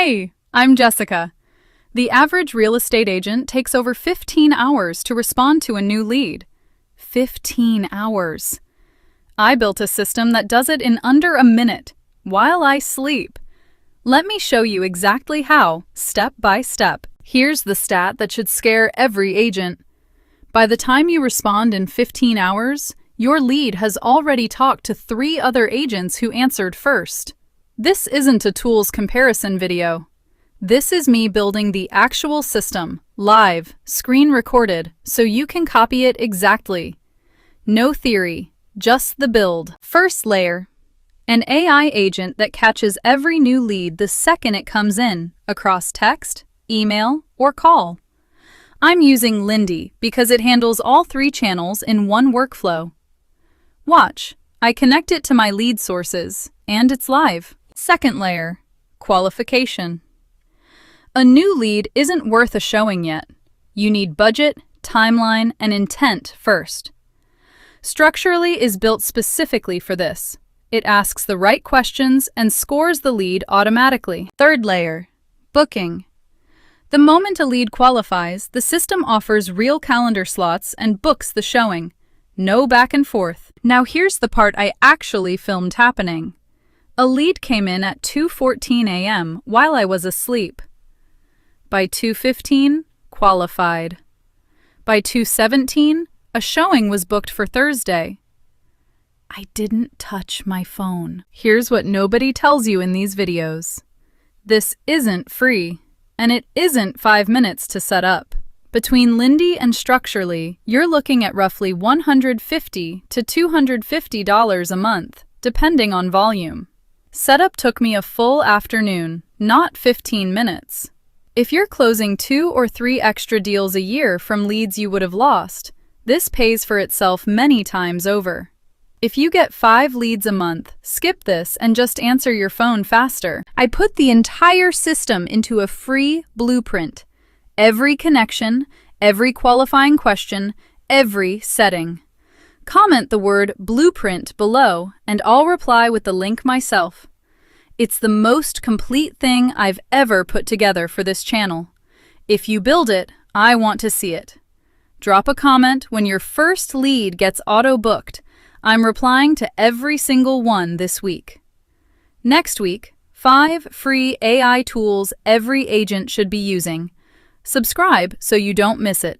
Hey, I'm Jessica. The average real estate agent takes over 15 hours to respond to a new lead. 15 hours. I built a system that does it in under a minute, while I sleep. Let me show you exactly how, step by step. Here's the stat that should scare every agent. By the time you respond in 15 hours, your lead has already talked to 3 other agents who answered first. This isn't a tools comparison video. This is me building the actual system, live, screen recorded, so you can copy it exactly. No theory, just the build. First layer. An AI agent that catches every new lead the second it comes in, across text, email, or call. I'm using Lindy because it handles all 3 channels in one workflow. Watch, I connect it to my lead sources, and it's live. Second layer, qualification. A new lead isn't worth a showing yet. You need budget, timeline, and intent first. Structurally is built specifically for this. It asks the right questions and scores the lead automatically. Third layer, booking. The moment a lead qualifies, the system offers real calendar slots and books the showing. No back and forth. Now here's the part I actually filmed happening. A lead came in at 2:14 a.m. while I was asleep. By 2:15, qualified. By 2:17, a showing was booked for Thursday. I didn't touch my phone. Here's what nobody tells you in these videos. This isn't free, and it isn't 5 minutes to set up. Between Lindy and Structurally, you're looking at roughly $150 to $250 a month, depending on volume. Setup took me a full afternoon, not 15 minutes. If you're closing 2 or 3 extra deals a year from leads you would have lost, this pays for itself many times over. If you get 5 leads a month, skip this and just answer your phone faster. I put the entire system into a free blueprint. Every connection, every qualifying question, every setting. Comment the word blueprint below and I'll reply with the link myself. It's the most complete thing I've ever put together for this channel. If you build it, I want to see it. Drop a comment when your first lead gets auto-booked. I'm replying to every single one this week. Next week, 5 free AI tools every agent should be using. Subscribe so you don't miss it.